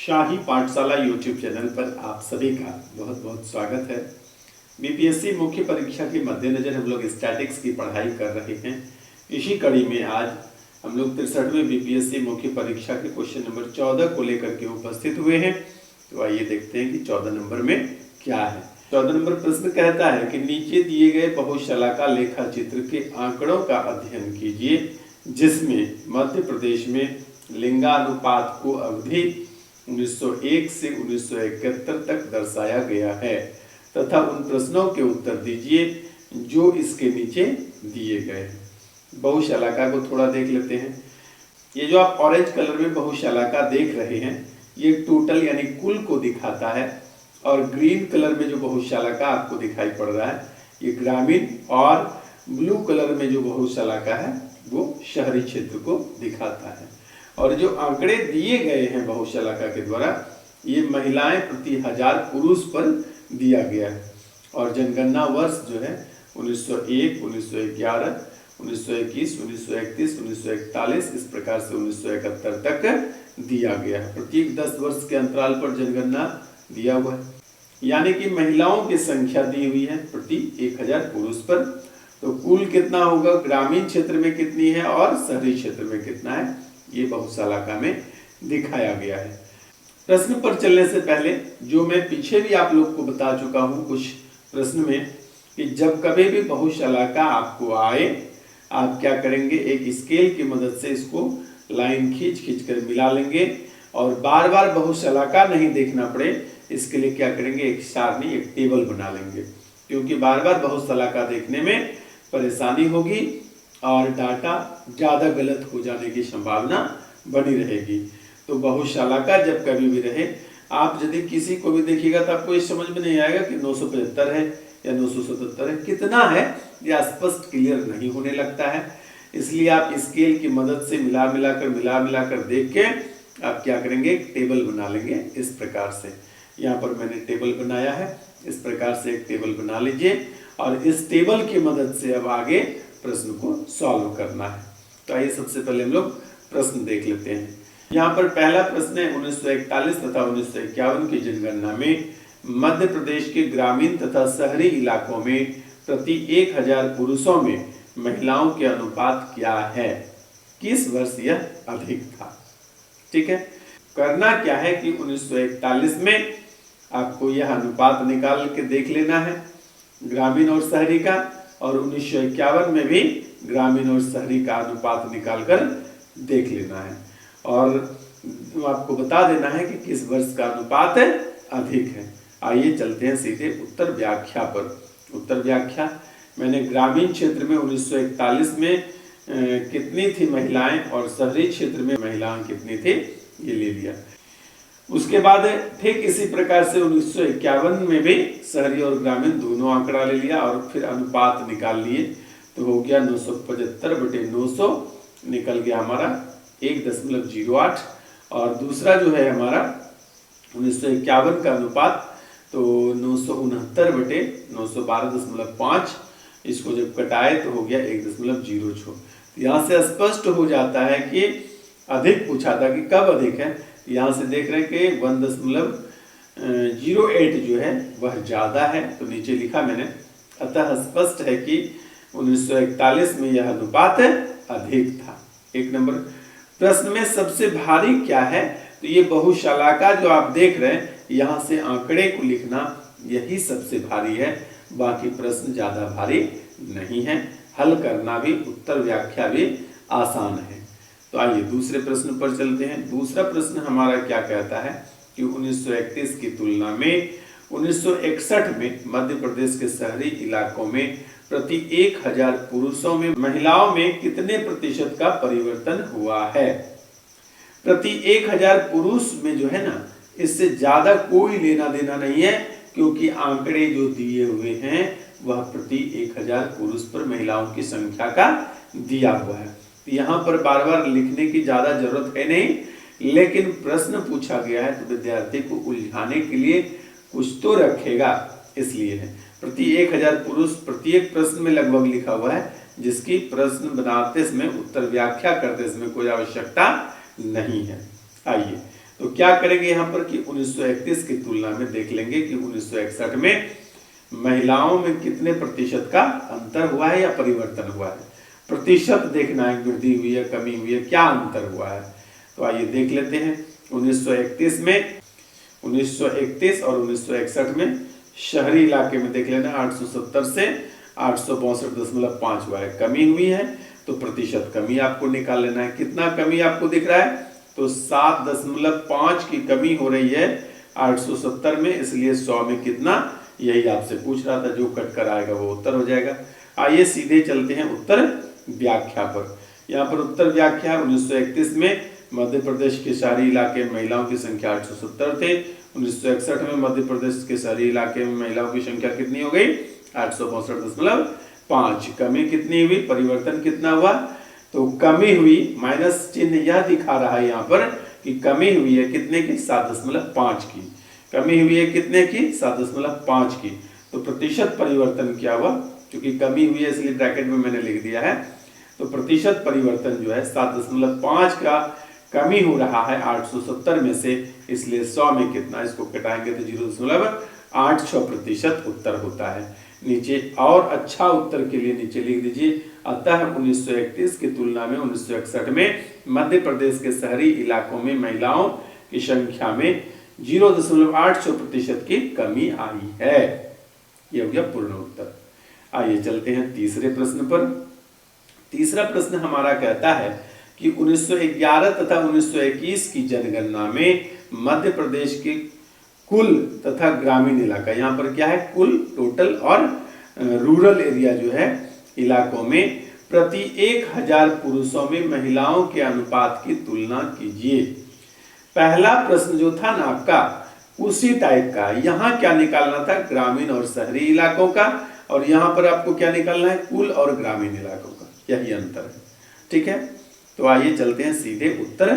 शाही पाठशाला YouTube channel पर आप सभी का बहुत बहुत स्वागत है। बीपीएससी मुख्य परीक्षा के मद्देनजर हम लोग स्टैटिक्स की पढ़ाई कर रहे हैं। इसी कड़ी में आज हम लोग 63वें बीपीएससी मुख्य परीक्षा के क्वेश्चन नंबर 14 को लेकर के उपस्थित हुए हैं। तो आइए देखते हैं कि 14 नंबर में क्या है। 14 नंबर प्रश्न कहता है कि नीचे दिए गए बहुशलाका लेखा चित्र के आंकड़ों का अध्ययन कीजिए, जिसमें मध्य प्रदेश में लिंगानुपात को अवधि 1901 से 1971 तक दर्शाया गया है तथा उन प्रश्नों के उत्तर दीजिए जो इसके नीचे दिए गए हैं। बहुशलाका को थोड़ा देख लेते हैं। ये जो आप ऑरेंज कलर में बहुशलाका देख रहे हैं, ये टोटल यानी कुल को दिखाता है, और ग्रीन कलर में जो बहुशलाका आपको दिखाई पड़ रहा है ये ग्रामीण, और ब्लू कलर में जो बहुशलाका है वो शहरी क्षेत्र को दिखाता है। और जो आंकड़े दिए गए हैं बहुशलाका के द्वारा, ये महिलाएं प्रति 1000 पुरुष पर दिया गया है, और जनगणना वर्ष जो है 1901, 1911, 1921, 1931, 1941, इस प्रकार से 1971 तक दिया गया है। प्रत्येक 10 वर्ष के अंतराल पर जनगणना दिया हुआ है, यानी कि महिलाओं की संख्या दी हुई है प्रति 1000 पुरुष पर। तो कुल कितना होगा, ग्रामीण क्षेत्र में कितनी है और शहरी क्षेत्र में कितना है, ये बहुशलाका में दिखाया गया है। प्रश्न पर चलने से पहले जो मैं पीछे भी आप लोग को बता चुका हूं कुछ प्रश्न में, कि जब कभी भी बहुशलाका आपको आए, आप क्या करेंगे, एक स्केल की मदद से इसको लाइन खींच खींच कर मिला लेंगे, और बार बार बहुशलाका नहीं देखना पड़े इसके लिए क्या करेंगे, एक सारणी, एक टेबल बना लेंगे, क्योंकि बार बार बहुशलाका देखने में परेशानी होगी और डाटा ज़्यादा गलत हो जाने की संभावना बनी रहेगी। तो बहुशलाका जब कभी भी रहे, आप यदि किसी को भी देखिएगा तो आपको ये समझ में नहीं आएगा कि 975 है या 977 है, कितना है यह स्पष्ट क्लियर नहीं होने लगता है। इसलिए आप स्केल की मदद से मिला मिला कर देख के आप क्या करेंगे, एक टेबल बना लेंगे। इस प्रकार से यहाँ पर मैंने टेबल बनाया है, इस प्रकार से एक टेबल बना लीजिए, और इस टेबल की मदद से अब आगे प्रश्न को सॉल्व करना है। तो आइए सबसे पहले हम लोग प्रश्न देख लेते हैं। यहाँ पर पहला प्रश्न है, 1941 तथा 1951 की जनगणना में मध्य प्रदेश के ग्रामीण तथा शहरी इलाकों में प्रति 1000 पुरुषों में महिलाओं के अनुपात क्या है, किस वर्ष यह अधिक था। ठीक है, करना क्या है कि 1941 में आपको यह अनुपात निकाल के देख लेना है, ग्रामीण और शहरी का, और 1951 में भी ग्रामीण और शहरी का अनुपात निकालकर देख लेना है, और आपको बता देना है कि किस वर्ष का अनुपात अधिक है। आइए चलते हैं सीधे उत्तर व्याख्या पर। उत्तर व्याख्या, मैंने ग्रामीण क्षेत्र में 1941 में कितनी थी महिलाएं और शहरी क्षेत्र में महिलाएं कितनी थी ये ले लिया। उसके बाद ठीक इसी प्रकार से 1951 में भी शहरी और ग्रामीण दोनों आंकड़ा ले लिया, और फिर अनुपात निकाल लिए। तो हो गया 975/900 निकल गया हमारा 1.08, और दूसरा जो है हमारा 1951 का अनुपात तो 969/912.5, इसको जब कटाए तो हो गया 1.06। यहाँ से स्पष्ट हो जाता है कि अधिक पूछा था कि कब अधिक है। यहाँ से देख रहे हैं कि 1.08 जो है वह ज़्यादा है, तो नीचे लिखा मैंने। अतः स्पष्ट है कि 1941 में यह अनुपात अधिक था। एक नंबर प्रश्न में सबसे भारी क्या है, तो ये बहुशलाका जो आप देख रहे हैं, यहाँ से आंकड़े को लिखना यही सबसे भारी है, बाकी प्रश्न ज़्यादा भारी नहीं है, हल करना भी, उत्तर व्याख्या भी आसान है। तो आइए दूसरे प्रश्न पर चलते हैं। दूसरा प्रश्न हमारा क्या कहता है कि 1931 की तुलना में 1961 में मध्य प्रदेश के शहरी इलाकों में प्रति 1000 पुरुषों में महिलाओं में कितने प्रतिशत का परिवर्तन हुआ है। प्रति 1000 पुरुष में जो है ना, इससे ज्यादा कोई लेना देना नहीं है, क्योंकि आंकड़े जो दिए हुए हैं वह प्रति 1000 पुरुष पर महिलाओं की संख्या का दिया हुआ है। यहाँ पर बार बार लिखने की ज्यादा जरूरत है नहीं, लेकिन प्रश्न पूछा गया है तो विद्यार्थी को उलझाने के लिए कुछ तो रखेगा, इसलिए है। प्रति 1000 पुरुष प्रत्येक प्रश्न में लगभग लिखा हुआ है, जिसकी प्रश्न बनाते समय, उत्तर व्याख्या करते समय कोई आवश्यकता नहीं है। आइए तो क्या करेंगे यहाँ पर कि 1931 की तुलना में देख लेंगे कि 1961 में महिलाओं में कितने प्रतिशत का अंतर हुआ है या परिवर्तन हुआ है। प्रतिशत देखना है, वृद्धि हुई है, कमी हुई है, क्या अंतर हुआ है। तो आइए देख लेते हैं। 1931 और 1961 में शहरी इलाके में देख लेना 870 से 862.5 हुआ है, कमी हुई है। तो प्रतिशत कमी आपको निकाल लेना है। कितना कमी आपको दिख रहा है, तो 7.5 की कमी हो रही है 870 में, इसलिए 100 में कितना, यही आपसे पूछ रहा था। जो कट कर आएगा वो उत्तर हो जाएगा। आइए सीधे चलते हैं उत्तर व्याख्या पर। यहाँ पर उत्तर व्याख्या 1931 में मध्य प्रदेश के शहरी इलाके में महिलाओं की संख्या 870 थे। 1961 में मध्य प्रदेश के शहरी इलाके में महिलाओं की संख्या कितनी हो गई, 862.5। कमी कितनी हुई, परिवर्तन कितना हुआ, तो कमी हुई, माइनस चिन्ह यह दिखा रहा है यहाँ पर कि कमी हुई है कितने की, 7.5 की। कमी हुई है कितने की, 7.5 की। तो प्रतिशत परिवर्तन क्या हुआ, क्योंकि कमी हुई है इसलिए ब्रैकेट में मैंने लिख दिया है। तो प्रतिशत परिवर्तन जो है 7.5 का कमी हो रहा है 870 में से, इसलिए 100 में कितना, इसको घटाएंगे तो 0.86% उत्तर होता है। नीचे और अच्छा उत्तर के लिए नीचे लिख दीजिए, अतः 1931 की तुलना में 1961 में मध्य प्रदेश के शहरी इलाकों में महिलाओं की संख्या में 0.86% की कमी आई है। यह हो गया पूर्ण उत्तर। आइए चलते हैं तीसरे प्रश्न पर। तीसरा प्रश्न हमारा कहता है कि 1911 तथा 1921 की जनगणना में मध्य प्रदेश के कुल तथा ग्रामीण इलाका, यहाँ पर क्या है, कुल, टोटल और रूरल एरिया जो है इलाकों में प्रति 1000 पुरुषों में महिलाओं के अनुपात की तुलना कीजिए। पहला प्रश्न जो था ना आपका, उसी टाइप का। यहाँ क्या निकालना था, ग्रामीण और शहरी इलाकों का, और यहाँ पर आपको क्या निकालना है, कुल और ग्रामीण इलाकों का। यही अंतर है, ठीक है। तो आइए चलते हैं सीधे उत्तर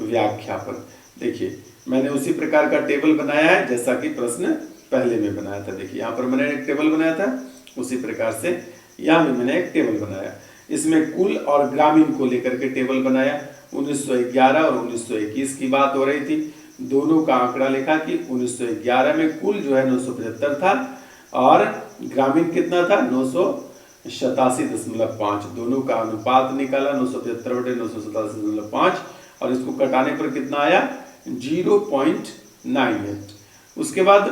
व्याख्या पर। देखिए मैंने उसी प्रकार का टेबल बनाया है जैसा कि प्रश्न पहले में बनाया था। देखिए यहाँ पर मैंने एक टेबल बनाया था, उसी प्रकार से यहाँ भी मैंने एक टेबल बनाया। इसमें कुल और ग्रामीण को लेकर के टेबल बनाया। 1911 और 1921 की बात हो रही थी। दोनों का आंकड़ा लिखा कि 1911 में कुल जो है 975 था और ग्रामीण कितना था, 987.5। दोनों का अनुपात निकाला 975/987.5 और इसको कटाने पर कितना आया, 0.98। उसके बाद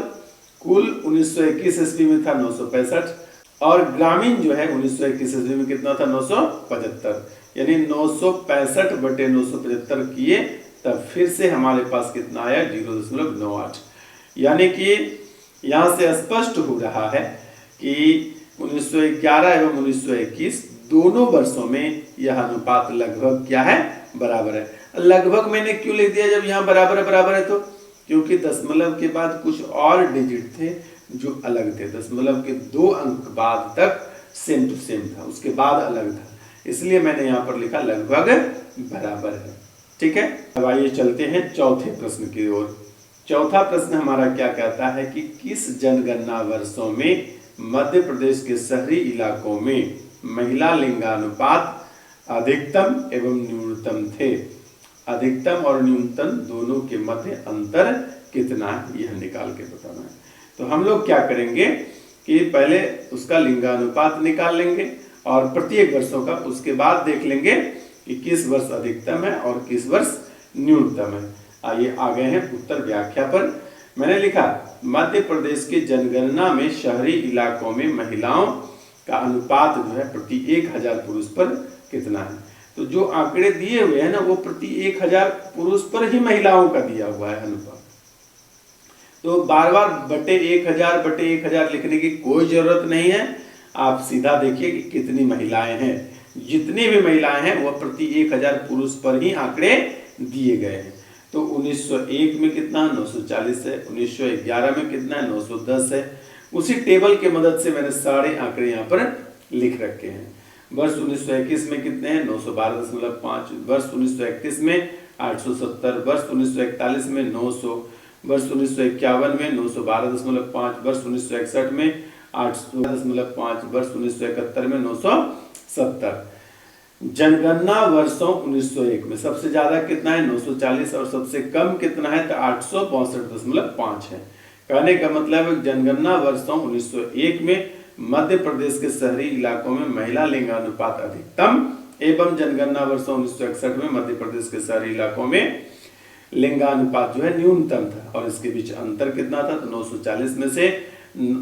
कुल 1921 ईस्वी में था 965 और ग्रामीण जो है 1921 ईस्वी में कितना था, 975। यानी 965/975 किए तब फिर से हमारे पास कितना आया, 0.98। यानी कि यहाँ से स्पष्ट हो रहा है कि 1911 एवं 1921 दोनों वर्षों में यह अनुपात लगभग क्या है, बराबर है। लगभग मैंने क्यों लिख दिया जब यहाँ बराबर है तो, क्योंकि दशमलव के बाद कुछ और डिजिट थे जो अलग थे। दशमलव के 2 अंक बाद तक सेम टू सेम था, उसके बाद अलग था, इसलिए मैंने यहाँ पर लिखा लगभग बराबर है, ठीक है। अब आइए चलते हैं चौथे प्रश्न की ओर। चौथा प्रश्न हमारा क्या कहता है कि किस जनगणना वर्षों में मध्य प्रदेश के शहरी इलाकों में महिला लिंगानुपात अधिकतम एवं न्यूनतम थे। अधिकतम और न्यूनतम दोनों के मध्य अंतर कितना है, यह निकाल के बताना है। तो हम लोग क्या करेंगे कि पहले उसका लिंगानुपात निकाल लेंगे और प्रत्येक वर्षों का, उसके बाद देख लेंगे कि किस वर्ष अधिकतम है और किस वर्ष न्यूनतम है। आइए आ गए हैं उत्तर व्याख्या पर। मैंने लिखा मध्य प्रदेश की जनगणना में शहरी इलाकों में महिलाओं का अनुपात जो है प्रति 1000 पुरुष पर कितना है। तो जो आंकड़े दिए हुए हैं ना, वो प्रति 1000 पुरुष पर ही महिलाओं का दिया हुआ है अनुपात। तो बार बार बटे 1000 लिखने की कोई जरूरत नहीं है। आप सीधा देखिए कि कितनी महिलाएं हैं, जितनी भी महिलाएं हैं वह प्रति 1000 पुरुष पर ही आंकड़े दिए गए हैं। तो 1901 में कितना, 940 है। 1911 में कितना है, 910 है। उसी टेबल के मदद से मैंने सारे आंकड़े यहाँ पर लिख रखे हैं। वर्ष 1921 में कितने हैं, 912.5। वर्ष 1931 में 870। वर्ष 1941 में 900। वर्ष 1951 में 912.5। वर्ष 1961 में 800.5। वर्ष 1971 में 970। जनगणना वर्षों 1901 में सबसे ज्यादा कितना है 940 और सबसे कम कितना है तो 862.5 है। कहने का मतलब है जनगणना वर्षों 1901 में मध्य प्रदेश के शहरी इलाकों में महिला लिंगानुपात अधिकतम एवं जनगणना वर्षों 1961 में मध्य प्रदेश के शहरी इलाकों में लिंगानुपात जो है न्यूनतम था और इसके बीच अंतर कितना था तो 940 में से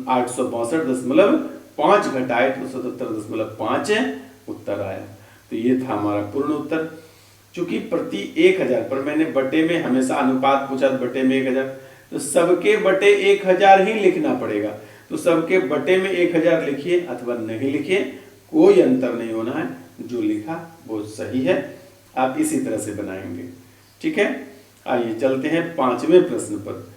862.5 घटाए तो 77.5 उत्तर आया। तो ये था हमारा पूर्ण उत्तर। चूंकि प्रति 1000 पर मैंने बटे में हमेशा अनुपात पूछा बटे में 1000 तो सबके बटे 1000 ही लिखना पड़ेगा। तो सबके बटे में 1000 लिखिए अथवा नहीं लिखिए, कोई अंतर नहीं होना है, जो लिखा वो सही है। आप इसी तरह से बनाएंगे, ठीक है। आइए चलते हैं 5वें प्रश्न पर।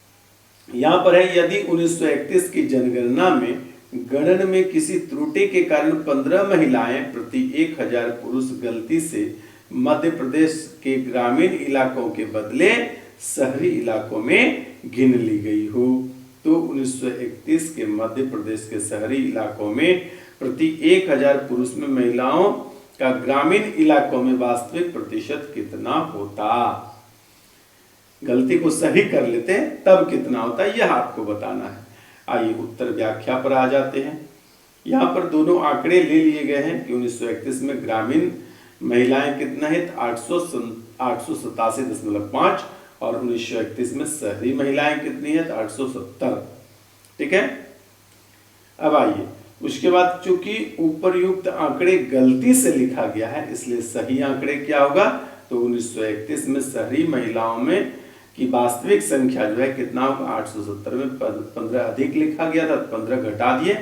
यहाँ पर है यदि 1931 की जनगणना में गणन में किसी त्रुटि के कारण 15 महिलाएं प्रति 1000 पुरुष गलती से मध्य प्रदेश के ग्रामीण इलाकों के बदले शहरी इलाकों में गिन ली गई हो तो 1931 के मध्य प्रदेश के शहरी इलाकों में प्रति 1000 पुरुष में महिलाओं का ग्रामीण इलाकों में वास्तविक प्रतिशत कितना होता। गलती को सही कर लेते तब कितना होता यह आपको बताना है। आइए उत्तर व्याख्या पर आ जाते हैं। यहाँ पर दोनों आंकड़े ले लिए गए हैं कि 1931 में ग्रामीण महिलाएं कितना है 887.5 और 1931 में शहरी महिलाएं कितनी है 870, ठीक है। अब आइए उसके बाद चूंकि उपरयुक्त आंकड़े गलती से लिखा गया है इसलिए सही आंकड़े क्या होगा तो 1931 में शहरी महिलाओं में की वास्तविक संख्या जो है कितना होगा 870 में 15 अधिक लिखा गया था 15 घटा दिए,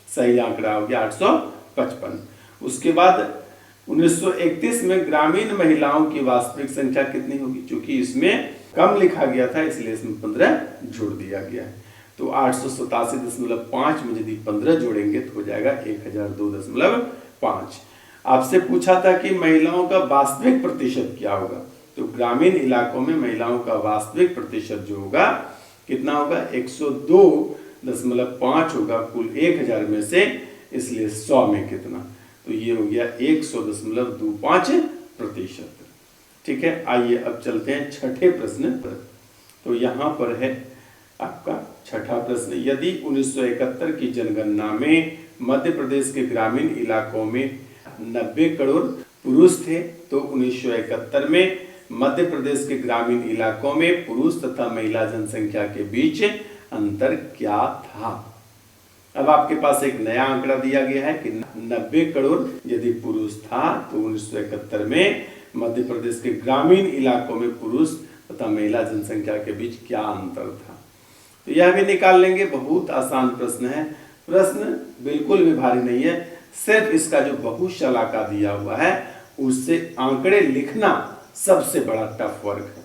सही आंकड़ा हो गया 855। उसके बाद 1931 में ग्रामीण महिलाओं की वास्तविक संख्या कितनी होगी, क्योंकि इसमें कम लिखा गया था इसलिए इसमें 15 जोड़ दिया गया है। तो 887.5 में यदि 15 जोड़ेंगे तो हो जाएगा 1002.5। आपसे पूछा था कि महिलाओं का वास्तविक प्रतिशत क्या होगा, तो ग्रामीण इलाकों में महिलाओं का वास्तविक प्रतिशत जो होगा कितना होगा 102.5 होगा कुल 1000 में से, इसलिए 100 में कितना, तो ये हो गया 100.25%, ठीक है। आइए अब चलते हैं छठे प्रश्न पर। तो यहाँ पर है आपका छठा प्रश्न, यदि 1971 की जनगणना में मध्य प्रदेश के ग्रामीण इलाकों में 90 करोड़ पुरुष थे तो 1971 में मध्य प्रदेश के ग्रामीण इलाकों में पुरुष तथा महिला जनसंख्या के बीच अंतर क्या था। अब आपके पास एक नया आंकड़ा दिया गया है कि 90 करोड़ यदि पुरुष था तो 1971 में मध्य प्रदेश के ग्रामीण इलाकों में पुरुष तथा महिला जनसंख्या के बीच क्या अंतर था। तो यह भी निकाल लेंगे, बहुत आसान प्रश्न है। प्रश्न बिल्कुल भी भारी नहीं है, सिर्फ इसका जो बहुशलाका दिया हुआ है उससे आंकड़े लिखना सबसे बड़ा टफ वर्क है।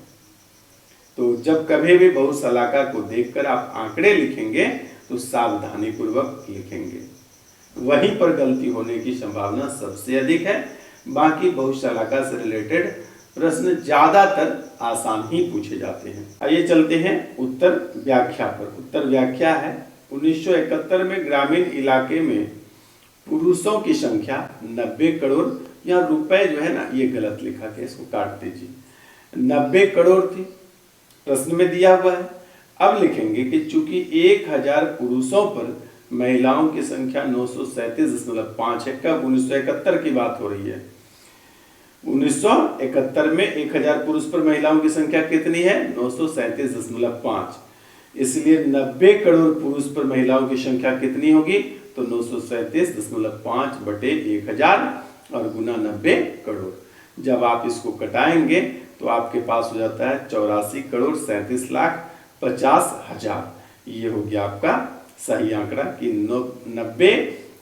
तो जब कभी भी बहुशलाका को देखकर आप आंकड़े लिखेंगे तो सावधानी पूर्वक लिखेंगे, वहीं पर गलती होने की संभावना सबसे अधिक है। बाकी बहुशलाका से रिलेटेड प्रश्न ज्यादातर आसान ही पूछे जाते हैं। आइए चलते हैं उत्तर व्याख्या पर। उत्तर व्याख्या है 1971 में ग्रामीण इलाके में पुरुषों की संख्या 90 करोड़, यहाँ रुपए जो है ना ये गलत लिखा गया, इसको काट दीजिए, 90 करोड़ थी, प्रश्न में दिया हुआ है। अब लिखेंगे कि चूंकि 1000 पुरुषों पर महिलाओं की संख्या 937.5 है। कब 1971 की बात हो रही है, 1971 में 1000 पुरुष पर महिलाओं की संख्या कितनी है 937.5, इसलिए 90 करोड़ पुरुष पर महिलाओं की संख्या कितनी होगी तो 937.5 बटे 1000 और गुना 90 करोड़। जब आप इसको कटाएंगे तो आपके पास हो जाता है 84,37,50,000। ये हो गया आपका सही आंकड़ा कि 90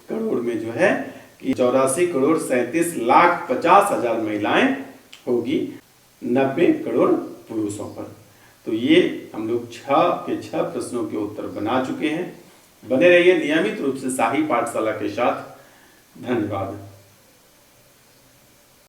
करोड़ में जो है कि 84,37,50,000 महिलाएं होगी 90 करोड़ पुरुषों पर। तो ये हम लोग 6 के 6 प्रश्नों के उत्तर बना चुके हैं। बने रहिए नियमित रूप से शाही पाठशाला के साथ। धन्यवाद।